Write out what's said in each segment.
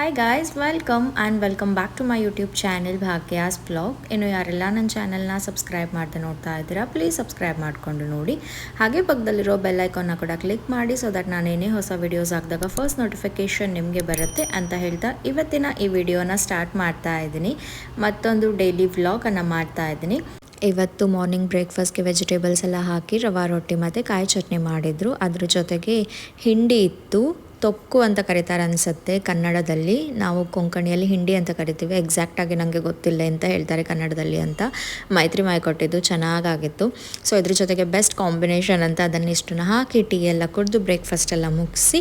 Hi guys, welcome back to my YouTube channel Bhagya's blog. ಇನ್ನು ಯಾರೆಲ್ಲ ನನ್ನ ಚಾನಲ್ನ ಸಬ್ಸ್ಕ್ರೈಬ್ ಮಾಡ್ದೆ ನೋಡ್ತಾ ಇದ್ದೀರಾ, ಪ್ಲೀಸ್ ಸಬ್ಸ್ಕ್ರೈಬ್ ಮಾಡಿಕೊಂಡು ನೋಡಿ. ಹಾಗೆ ಪಕ್ಕದಲ್ಲಿರೋ ಬೆಲ್ ಐಕಾನ್ನ ಕೂಡ ಕ್ಲಿಕ್ ಮಾಡಿ, ಸೊ ದಟ್ ನಾನೇನೇ ಹೊಸ ವಿಡಿಯೋಸ್ ಹಾಕಿದಾಗ ಫಸ್ಟ್ ನೋಟಿಫಿಕೇಷನ್ ನಿಮಗೆ ಬರುತ್ತೆ ಅಂತ ಹೇಳ್ತಾ ಇವತ್ತಿನ ಈ ವಿಡಿಯೋನ ಸ್ಟಾರ್ಟ್ ಮಾಡ್ತಾ ಇದ್ದೀನಿ. ಮತ್ತೊಂದು ಡೈಲಿ ವ್ಲಾಗನ್ನು ಮಾಡ್ತಾ ಇದ್ದೀನಿ. ಇವತ್ತು ಮಾರ್ನಿಂಗ್ ಬ್ರೇಕ್ಫಾಸ್ಟ್ಗೆ ವೆಜಿಟೇಬಲ್ಸ್ ಎಲ್ಲ ಹಾಕಿ ರವಾ ರೊಟ್ಟಿ ಮತ್ತು ಕಾಯಿ ಚಟ್ನಿ ಮಾಡಿದರು. ಅದ್ರ ಜೊತೆಗೆ ಹಿಂಡಿ ಇತ್ತು. ತೊಕ್ಕು ಅಂತ ಕರೀತಾರೆ ಅನಿಸುತ್ತೆ ಕನ್ನಡದಲ್ಲಿ, ನಾವು ಕೊಂಕಣಿಯಲ್ಲಿ ಹಿಂಡಿ ಅಂತ ಕರಿತೀವಿ. ಎಕ್ಸಾಕ್ಟಾಗಿ ನನಗೆ ಗೊತ್ತಿಲ್ಲ ಅಂತ ಹೇಳ್ತಾರೆ ಕನ್ನಡದಲ್ಲಿ ಅಂತ. ಮೈತ್ರಿ ಕೊಟ್ಟಿದ್ದು ಚೆನ್ನಾಗಾಗಿತ್ತು. ಸೊ ಇದ್ರ ಜೊತೆಗೆ ಬೆಸ್ಟ್ ಕಾಂಬಿನೇಷನ್ ಅಂತ ಅದನ್ನಿಷ್ಟನ್ನು ಹಾಕಿ ಟೀ ಎಲ್ಲ ಕುಡಿದು ಬ್ರೇಕ್ಫಾಸ್ಟ್ ಎಲ್ಲ ಮುಗಿಸಿ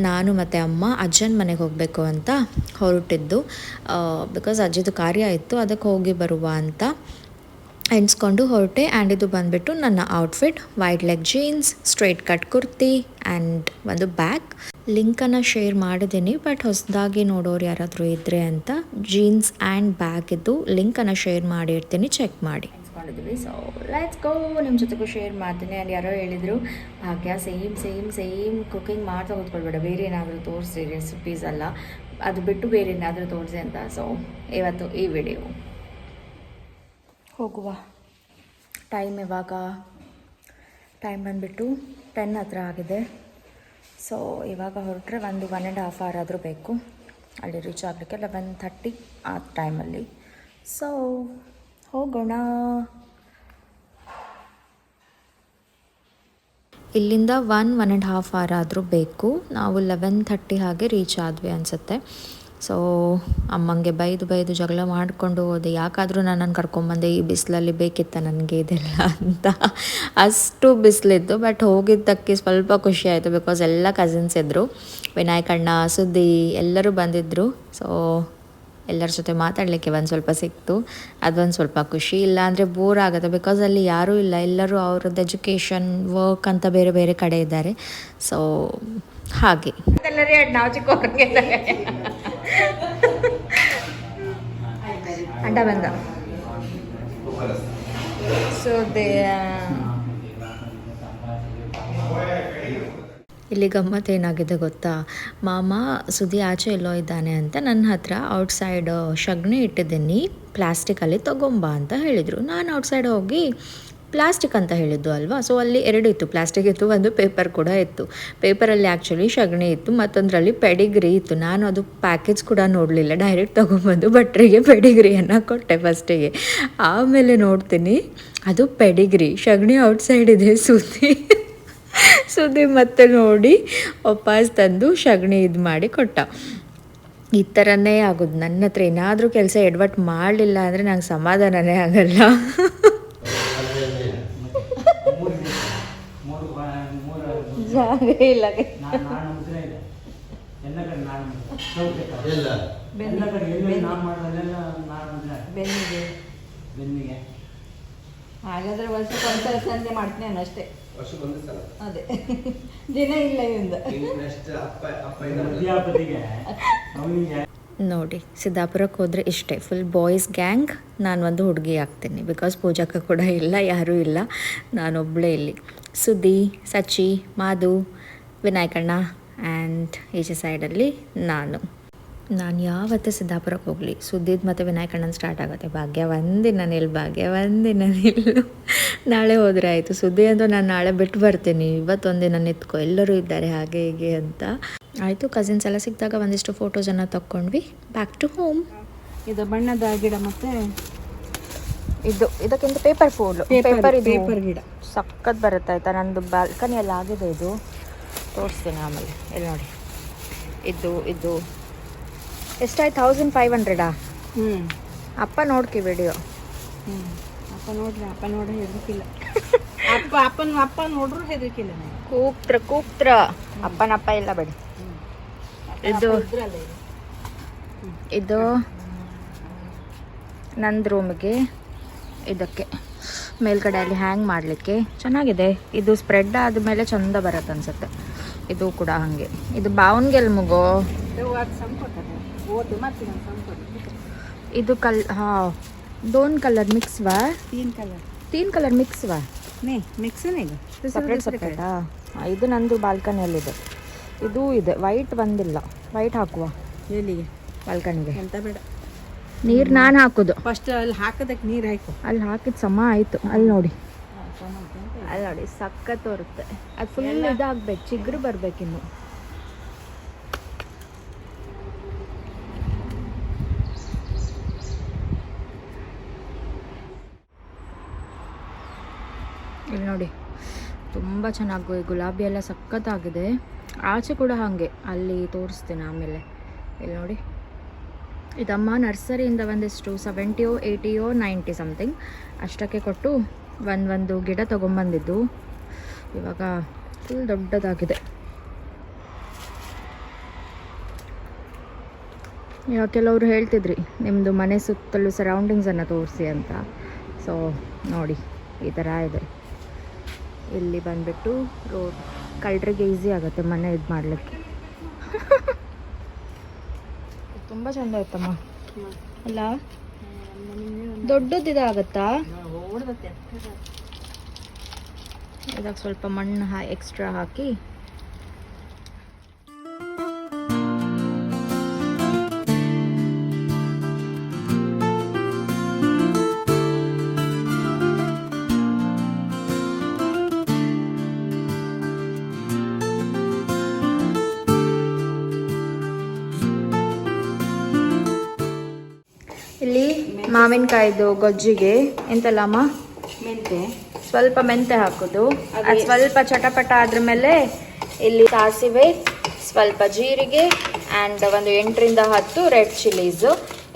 ನಾನು ಮತ್ತು ಅಮ್ಮ ಅಜ್ಜನ ಮನೆಗೆ ಹೋಗಬೇಕು ಅಂತ ಹೊರಟಿದ್ದು. ಬಿಕಾಸ್ ಅಜ್ಜಿದು ಕಾರ್ಯ ಇತ್ತು, ಅದಕ್ಕೆ ಹೋಗಿ ಬರುವ ಅಂತ ಎಣಿಸ್ಕೊಂಡು ಹೊರಟೆ. ಆ್ಯಂಡ್ ಇದು ಬಂದುಬಿಟ್ಟು ನನ್ನ outfit, white leg jeans, straight cut kurti and ಒಂದು ಬ್ಯಾಗ್. ಲಿಂಕನ್ನು ಶೇರ್ ಮಾಡಿದ್ದೀನಿ, ಬಟ್ ಹೊಸದಾಗಿ ನೋಡೋರು ಯಾರಾದರೂ ಇದ್ದರೆ ಅಂತ ಜೀನ್ಸ್ ಆ್ಯಂಡ್ ಬ್ಯಾಗಿದ್ದು ಲಿಂಕನ್ನು ಶೇರ್ ಮಾಡಿರ್ತೀನಿ, ಚೆಕ್ ಮಾಡಿ. ಸೊ ಲೆಟ್ಸ್ ಗೋ, ನಿಮ್ಮ ಜೊತೆಗೂ ಶೇರ್ ಮಾಡ್ತೀನಿ. ಆ್ಯಂಡ್ ಯಾರೋ ಹೇಳಿದರು, ಭಾಗ್ಯ ಸೇಮ್ ಕುಕಿಂಗ್ ಮಾಡ್ತಾ ಕೂತ್ಕೊಳ್ಬೇಡ, ಬೇರೆ ಏನಾದರೂ ತೋರಿಸಿ, ರೆಸಿಪೀಸ್ ಅಲ್ಲ ಅದು ಬಿಟ್ಟು ಬೇರೆ ಏನಾದರೂ ತೋರಿಸಿ ಅಂತ. ಸೊ ಇವತ್ತು ಈ ವಿಡಿಯೋ ಹೋಗುವ. ಟೈಮ್ ಬಂದುಬಿಟ್ಟು 10 ಹತ್ರ ಆಗಿದೆ. ಸೊ ಇವಾಗ ಹೊರಟ್ರೆ 1.5 hour ಆದರೂ ಬೇಕು ಅಲ್ಲಿ ರೀಚ್ ಆಗಲಿಕ್ಕೆ. 11:30 ಆ ಟೈಮಲ್ಲಿ. ಸೊ ಹೋಗೋಣ. ಇಲ್ಲಿಂದ 1.5 hour ಆದರೂ ಬೇಕು. ನಾವು 11:30 ಹಾಗೆ ರೀಚ್ ಆದ್ವಿ ಅನಿಸುತ್ತೆ. ಸೊ ಅಮ್ಮಂಗೆ ಬೈದು ಜಗಳ ಮಾಡಿಕೊಂಡು ಹೋದೆ, ಯಾಕಾದರೂ ನನ್ನನ್ನು ಕರ್ಕೊಂಬಂದೆ, ಈ ಬಿಸಿಲಲ್ಲಿ ಬೇಕಿತ್ತ ನನಗೆ ಇದೆಲ್ಲ ಅಂತ. ಅಷ್ಟು ಬಿಸಿಲಿತ್ತು. ಬಟ್ ಹೋಗಿದ್ದಕ್ಕೆ ಸ್ವಲ್ಪ ಖುಷಿ ಆಯಿತು, ಬಿಕಾಸ್ ಎಲ್ಲ ಕಸಿನ್ಸ್ ಇದ್ದರು, ವಿನಾಯಕ್ ಅಣ್ಣ, ಸುದ್ದಿ ಎಲ್ಲರೂ ಬಂದಿದ್ದರು. ಸೊ ಎಲ್ಲರ ಜೊತೆ ಮಾತಾಡಲಿಕ್ಕೆ ಒಂದು ಸ್ವಲ್ಪ ಸಿಕ್ತು, ಅದೊಂದು ಸ್ವಲ್ಪ ಖುಷಿ. ಇಲ್ಲ ಅಂದರೆ ಬೋರ್ ಆಗುತ್ತೆ, ಬಿಕಾಸ್ ಅಲ್ಲಿ ಯಾರೂ ಇಲ್ಲ, ಎಲ್ಲರೂ ಅವ್ರದ್ದು ಎಜುಕೇಷನ್ ವರ್ಕ್ ಅಂತ ಬೇರೆ ಬೇರೆ ಕಡೆ ಇದ್ದಾರೆ. ಸೊ ಹಾಗೆ ನಾವು ಚಿಕ್ಕ ಅಂಡ ಬಂದ. ಸೊ ಇಲ್ಲಿ ಗಮ್ಮತ್ತು ಏನಾಗಿದೆ ಗೊತ್ತಾ, ಮಾಮ ಸುದ್ದಿ ಆಚೆ ಎಲ್ಲೋ ಇದ್ದಾನೆ ಅಂತ ನನ್ನ ಹತ್ರ ಔಟ್ಸೈಡ್ ಸಗಣಿ ಇಟ್ಟಿದ್ದೀನಿ, ಪ್ಲಾಸ್ಟಿಕಲ್ಲಿ ತೊಗೊಂಬ ಅಂತ ಹೇಳಿದರು. ನಾನು ಔಟ್ಸೈಡ್ ಹೋಗಿ ಪ್ಲಾಸ್ಟಿಕ್ ಅಂತ ಹೇಳಿದ್ದು ಅಲ್ವಾ. ಸೊ ಅಲ್ಲಿ 2 ಇತ್ತು, ಪ್ಲಾಸ್ಟಿಕ್ ಇತ್ತು, ಒಂದು ಪೇಪರ್ ಕೂಡ ಇತ್ತು. ಪೇಪರಲ್ಲಿ ಆ್ಯಕ್ಚುಲಿ ಸಗಣಿ ಇತ್ತು, ಮತ್ತೊಂದರಲ್ಲಿ ಪೆಡಿಗ್ರಿ ಇತ್ತು. ನಾನು ಅದು ಪ್ಯಾಕೇಜ್ ಕೂಡ ನೋಡಲಿಲ್ಲ, ಡೈರೆಕ್ಟ್ ತೊಗೊಂಬಂದು ಭಟ್ರಿಗೆ ಪೆಡಿಗ್ರಿಯನ್ನು ಕೊಟ್ಟೆ ಫಸ್ಟಿಗೆ. ಆಮೇಲೆ ನೋಡ್ತೀನಿ ಅದು ಪೆಡಿಗ್ರಿ, ಸಗಣಿ ಔಟ್ಸೈಡ್ ಇದೆ. ಸುದ್ದಿ ಮತ್ತೆ ನೋಡಿ ವಾಪಸ್ ತಂದು ಸಗಣಿ ಇದು ಮಾಡಿ ಕೊಟ್ಟ. ಈ ಥರನೇ ಆಗೋದು ನನ್ನ ಹತ್ರ. ಏನಾದರೂ ಕೆಲಸ ಎಡವಟ್ಟು ಮಾಡಲಿಲ್ಲ ಅಂದರೆ ನಂಗೆ ಸಮಾಧಾನನೇ ಆಗಲ್ಲ. ಜಾಗ ಇಲ್ಲ. ಹಾಗಾದ್ರೆ ವರ್ಷಕ್ಕೆ ಒಂದ್ಸಲ ಸಂಜೆ ಮಾಡ್ತೀನಿ ನಾನು ಅಷ್ಟೇ. ಅದೇ ದಿನ ಇಲ್ಲ ಇವಂದ. ನೋಡಿ, ಸಿದ್ದಾಪುರಕ್ಕೆ ಹೋದರೆ ಇಷ್ಟೇ, ಫುಲ್ ಬಾಯ್ಸ್ ಗ್ಯಾಂಗ್. ನಾನು ಒಂದು ಹುಡುಗಿ ಆಗ್ತೀನಿ, ಬಿಕಾಸ್ ಪೂಜಾಕ ಕೂಡ ಇಲ್ಲ, ಯಾರೂ ಇಲ್ಲ, ನಾನೊಬ್ಬಳೇ ಇಲ್ಲಿ. ಸುದ್ದಿ, ಸಚಿ, ಮಾಧು, ವಿನಾಯಕಣ್ಣ ಆ್ಯಂಡ್ ಈಚೆ ಸೈಡಲ್ಲಿ ನಾನು ಯಾವತ್ತೂ ಸಿದ್ದಾಪುರಕ್ಕೆ ಹೋಗಲಿ ಸುದ್ದಿದ್ದು ಮತ್ತು ವಿನಾಯಕಣ್ಣನ ಸ್ಟಾರ್ಟ್ ಆಗುತ್ತೆ. ಭಾಗ್ಯ ಒಂದಿನ ನಿಲ್ಲು, ನಾಳೆ ಹೋದರೆ ಆಯಿತು. ಸುದ್ದಿ ಅಂತೂ ನಾನು ನಾಳೆ ಬಿಟ್ಟು ಬರ್ತೀನಿ, ಇವತ್ತೊಂದಿನ ನಿಂತ್ಕೊ, ಎಲ್ಲರೂ ಇದ್ದಾರೆ ಹಾಗೆ ಹೀಗೆ ಅಂತ. ಆಯಿತು, ಕಸಿನ್ಸ್ ಎಲ್ಲ ಸಿಕ್ಕಿದಾಗ ಒಂದಿಷ್ಟು ಫೋಟೋಸನ್ನು ತಕ್ಕೊಂಡ್ವಿ. Back to home. ಇದು ಬಣ್ಣದ ಗಿಡ ಮತ್ತು ಇದಕ್ಕಿಂತ ಪೇಪರ್ ಪೇಪರ್ ಗಿಡ ಸಖತ್ ಬರುತ್ತೆ ಆಯಿತಾ. ನಂದು ಬಾಲ್ಕನಿಯಲ್ಲಿ ಆಗಿದೆ, ಇದು ತೋರಿಸ್ತೀನಿ ಆಮೇಲೆ. ಇಲ್ಲಿ ನೋಡಿ, ಇದು ಎಷ್ಟಾಯ್ತು? 1500. ಅಪ್ಪ ನೋಡ್ಕಿ ವಿಡಿಯೋ. ಅಪ್ಪ ನೋಡ್ರಿ ಹೆದರ್ಕಿಲ್ಲ. ಅಪ್ಪ ನೋಡ್ರು ಹೆದರ್ಕಿಲ್ಲ. ಕೂಕ್ತ್ರ ಅಪ್ಪನಪ್ಪ ಇಲ್ಲ ಬಿಡಿ. ಇದು ನಂದು ರೂಮಿಗೆ, ಇದಕ್ಕೆ ಮೇಲ್ಗಡೆ ಅಲ್ಲಿ ಹ್ಯಾಂಗ್ ಮಾಡಲಿಕ್ಕೆ ಚೆನ್ನಾಗಿದೆ. ಇದು ಸ್ಪ್ರೆಡ್ ಆದಮೇಲೆ ಚಂದ ಬರುತ್ತೆ ಅನ್ಸುತ್ತೆ. ಇದು ಕೂಡ ಹಾಗೆ. ಇದು ಬಾವನ್ಗೆಲ್ ಮುಗೋ ಇದು ಹಾಂ, 2 ಕಲರ್ ಮಿಕ್ಸ್ ವಾ? 3 ಕಲರ್ ಮಿಕ್ಸ್ ವಾ? ಮಿಕ್ಸ್ ಸಪ್ರೇಟಾ? ಇದು ನಂದು ಬಾಲ್ಕನಿಯಲ್ಲಿದೆ. ಇದು ಇದೆ, ವೈಟ್ ಬಂದಿಲ್ಲ. ವೈಟ್ ಹಾಕುವ ಎಲ್ಲಿಗೆ? ಬಾಲ್ಕನಿಗೆ. ಎಂತ ಬೇಡ, ನೀರು ನಾನು ಹಾಕೋದು. ಫಸ್ಟ್ ಅಲ್ಲಿ ಹಾಕೋದಕ್ಕೆ ನೀರು ಹಾಕು. ಅಲ್ಲಿ ಹಾಕಿದ ಸಮ ಆಯಿತು. ಅಲ್ಲಿ ನೋಡಿ, ಅಲ್ಲಿ ನೋಡಿ ಸಖತ್ ತೋರುತ್ತೆ. ಅದು ಫುಲ್ ಇದಾಗಬೇಕು, ಚಿಗುರು ಬರಬೇಕಿನ್ನು. ಇಲ್ಲಿ ನೋಡಿ ತುಂಬ ಚೆನ್ನಾಗಿ ಗುಲಾಬಿ ಎಲ್ಲ ಸಖತ್ತಾಗಿದೆ. ಆಚೆ ಕೂಡ ಹಾಗೆ, ಅಲ್ಲಿ ತೋರಿಸ್ತೀನಿ ಆಮೇಲೆ. ಇಲ್ಲಿ ನೋಡಿ, ಇದಮ್ಮ ನರ್ಸರಿಯಿಂದ ಒಂದಿಷ್ಟು 70 80 90 ಸಮಥಿಂಗ್ ಅಷ್ಟಕ್ಕೆ ಕೊಟ್ಟು ಒಂದು ಗಿಡ ತೊಗೊಂಬಂದಿದ್ದು. ಇವಾಗ ಫುಲ್ ದೊಡ್ಡದಾಗಿದೆ. ಇವಾಗ ಕೆಲವರು ಹೇಳ್ತಿದ್ರಿ ನಿಮ್ಮದು ಮನೆ ಸುತ್ತಲೂ ಸರೌಂಡಿಂಗ್ಸನ್ನು ತೋರಿಸಿ ಅಂತ. ಸೊ ನೋಡಿ, ಈ ಥರ ಇದೆ. ಇಲ್ಲಿ ಬಂದುಬಿಟ್ಟು ರೋಡ್, ಕಳ್ಳರಿಗೆ ಈಸಿ ಆಗುತ್ತೆ ಮನೆ ಇದು ಮಾಡಲಿಕ್ಕೆ. ತುಂಬ ಚೆಂದ ಆಯ್ತಮ್ಮ ಅಲ್ಲ? ದೊಡ್ಡದಿದಾಗತ್ತಾ? ಇದಕ್ಕೆ ಸ್ವಲ್ಪ ಮಣ್ಣು ಎಕ್ಸ್ಟ್ರಾ ಹಾಕಿ ಇಲ್ಲಿ ಮಾವಿನಕಾಯ್ದು ಗೊಜ್ಜಿಗೆ ಎಂತಲ್ಲಮ್ಮ, ಮೆಂತೆ, ಸ್ವಲ್ಪ ಮೆಂತೆ ಹಾಕೋದು. ಅದು ಸ್ವಲ್ಪ ಚಟಪಟ ಆದ್ರ ಮೇಲೆ ಇಲ್ಲಿ ಸಾಸಿವೆ, ಸ್ವಲ್ಪ ಜೀರಿಗೆ ಆ್ಯಂಡ್ ಒಂದು 8 ರಿಂದ 10 ರೆಡ್ ಚಿಲ್ಲೀಸು.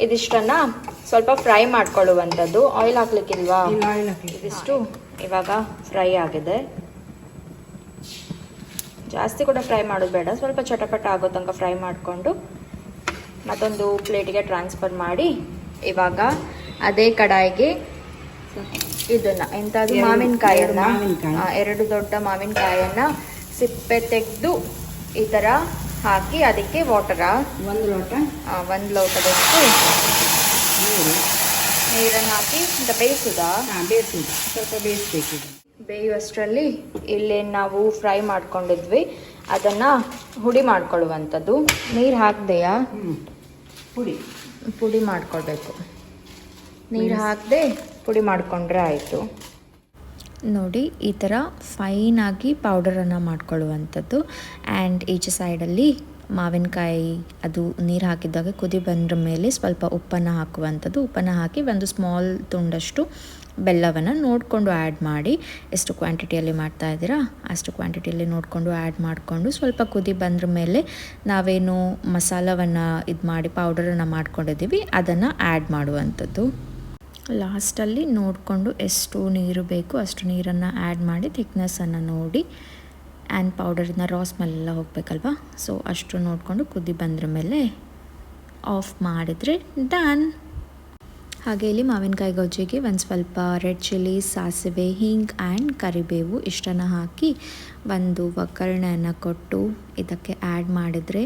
ಇದಿಷ್ಟನ್ನು ಸ್ವಲ್ಪ ಫ್ರೈ ಮಾಡ್ಕೊಳ್ಳುವಂಥದ್ದು. ಆಯಿಲ್ ಹಾಕ್ಲಿಕ್ಕಿಲ್ವಾ? ಇದಿಷ್ಟು ಇವಾಗ ಫ್ರೈ ಆಗಿದೆ. ಜಾಸ್ತಿ ಕೂಡ ಫ್ರೈ ಮಾಡೋದು ಬೇಡ, ಸ್ವಲ್ಪ ಚಟಪಟ ಆಗೋ ತನಕ ಫ್ರೈ ಮಾಡಿಕೊಂಡು ಮತ್ತೊಂದು ಪ್ಲೇಟಿಗೆ ಟ್ರಾನ್ಸ್ಫರ್ ಮಾಡಿ, ಇವಾಗ ಅದೇ ಕಡಾಯಿಗೆ ಇದನ್ನ ಎಂಥದ್ದು ಮಾವಿನಕಾಯಿಯನ್ನ, 2 ದೊಡ್ಡ ಮಾವಿನಕಾಯಿಯನ್ನ ಸಿಪ್ಪೆ ತೆಗೆದು ಈ ಥರ ಹಾಕಿ ಅದಕ್ಕೆ ವಾಟರ 1 ಲೋಟದಷ್ಟು ನೀರನ್ನು ಹಾಕಿ ಅಂತ ಬೇಯಿಸೋದಾ? ಸ್ವಲ್ಪ ಬೇಯಿಸ್ಬೇಕು. ಬೇಯುವಷ್ಟರಲ್ಲಿ ಇಲ್ಲಿ ನಾವು ಫ್ರೈ ಮಾಡ್ಕೊಂಡಿದ್ವಿ ಅದನ್ನು ಹುಡಿ ಮಾಡ್ಕೊಳ್ಳುವಂಥದ್ದು. ನೀರು ಹಾಕ್ದೆಯಾ? ಪುಡಿ ಮಾಡ್ಕೊಳ್ಬೇಕು. ನೀರು ಹಾಕದೆ ಪುಡಿ ಮಾಡಿಕೊಂಡ್ರೆ ಆಯಿತು. ನೋಡಿ, ಈ ಥರ ಫೈನಾಗಿ ಪೌಡರನ್ನು ಮಾಡ್ಕೊಳ್ಳುವಂಥದ್ದು. ಆ್ಯಂಡ್ ಈಚೆ ಸೈಡಲ್ಲಿ ಮಾವಿನಕಾಯಿ ಅದು ನೀರು ಹಾಕಿದಾಗ ಕುದಿ ಬಂದ್ರ ಮೇಲೆ ಸ್ವಲ್ಪ ಉಪ್ಪನ್ನು ಹಾಕುವಂಥದ್ದು. ಉಪ್ಪನ್ನು ಹಾಕಿ ಒಂದು ಸ್ಮಾಲ್ ತುಂಡಷ್ಟು ಬೆಲ್ಲವನ್ನು ನೋಡಿಕೊಂಡು ಆ್ಯಡ್ ಮಾಡಿ, ಎಷ್ಟು ಕ್ವಾಂಟಿಟಿಯಲ್ಲಿ ಮಾಡ್ತಾ ಇದ್ದೀರಾ ಅಷ್ಟು ಕ್ವಾಂಟಿಟಿಯಲ್ಲಿ ನೋಡಿಕೊಂಡು ಆ್ಯಡ್ ಮಾಡಿಕೊಂಡು ಸ್ವಲ್ಪ ಕುದಿ ಬಂದ್ರ ಮೇಲೆ ನಾವೇನು ಮಸಾಲವನ್ನು ಇದು ಮಾಡಿ ಪೌಡರನ್ನು ಮಾಡ್ಕೊಂಡಿದ್ದೀವಿ ಅದನ್ನು ಆ್ಯಡ್ ಮಾಡುವಂಥದ್ದು. ಲಾಸ್ಟಲ್ಲಿ ನೋಡಿಕೊಂಡು ಎಷ್ಟು ನೀರು ಬೇಕು ಅಷ್ಟು ನೀರನ್ನು ಆ್ಯಡ್ ಮಾಡಿ ಥಿಕ್ನೆಸ್ಸನ್ನು ನೋಡಿ, ಆ್ಯಂಡ್ ಪೌಡರಿನ ರಾ ಸ್ಮೆಲ್ ಎಲ್ಲ ಹೋಗಬೇಕಲ್ವ, ಸೊ ಅಷ್ಟು ನೋಡಿಕೊಂಡು ಕುದಿ ಬಂದ್ರ ಮೇಲೆ ಆಫ್ ಮಾಡಿದರೆ ಡನ್. ಹಾಗೆ ಇಲ್ಲಿ ಮಾವಿನಕಾಯಿ ಗೊಜ್ಜಿಗೆ ಒಂದು ಸ್ವಲ್ಪ ರೆಡ್ ಚಿಲ್ಲಿ, ಸಾಸಿವೆ, ಹಿಂಗ್ ಆ್ಯಂಡ್ ಕರಿಬೇವು ಇಷ್ಟನ್ನು ಹಾಕಿ ಒಂದು ಒಗ್ಗರಣೆಯನ್ನು ಕೊಟ್ಟು ಇದಕ್ಕೆ ಆ್ಯಡ್ ಮಾಡಿದರೆ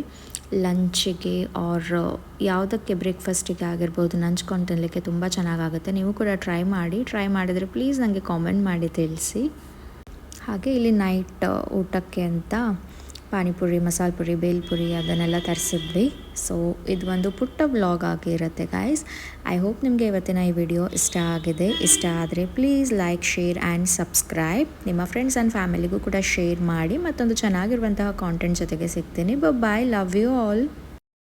ಲಂಚಿಗೆ ಆರ್ ಯಾವುದಕ್ಕೆ ಬ್ರೇಕ್ಫಾಸ್ಟಿಗೆ ಆಗಿರ್ಬೋದು ನಂಚ್ಕೊಂಡು ತಿನ್ನಲಿಕ್ಕೆ ತುಂಬ ಚೆನ್ನಾಗಾಗುತ್ತೆ. ನೀವು ಕೂಡ ಟ್ರೈ ಮಾಡಿದರೆ ಪ್ಲೀಸ್ ನನಗೆ ಕಾಮೆಂಟ್ ಮಾಡಿ ತಿಳಿಸಿ. ಹಾಗೆ ಇಲ್ಲಿ ನೈಟ್ ಊಟಕ್ಕೆ ಅಂತ ಪಾನಿಪುರಿ, ಮಸಾಲೆ ಪುರಿ, ಬೇಲ್ಪುರಿ ಅದನ್ನೆಲ್ಲ ತರಿಸಿದ್ವಿ. ಸೊ ಇದು ಒಂದು ಪುಟ್ಟ ವ್ಲಾಗ್ ಆಗಿರುತ್ತೆ ಗೈಸ್. ಐ ಹೋಪ್ ನಿಮಗೆ ಇವತ್ತಿನ ಈ ವಿಡಿಯೋ ಇಷ್ಟ ಆಗಿದೆ. ಇಷ್ಟ ಆದರೆ please like, share and subscribe. ನಿಮ್ಮ ಫ್ರೆಂಡ್ಸ್ ಆ್ಯಂಡ್ ಫ್ಯಾಮಿಲಿಗೂ ಕೂಡ ಶೇರ್ ಮಾಡಿ. ಮತ್ತೊಂದು ಚೆನ್ನಾಗಿರುವಂತಹ ಕಾಂಟೆಂಟ್ ಜೊತೆಗೆ ಸಿಗ್ತೀನಿ. ಬಾಯ್, ಲವ್ ಯು ಆಲ್.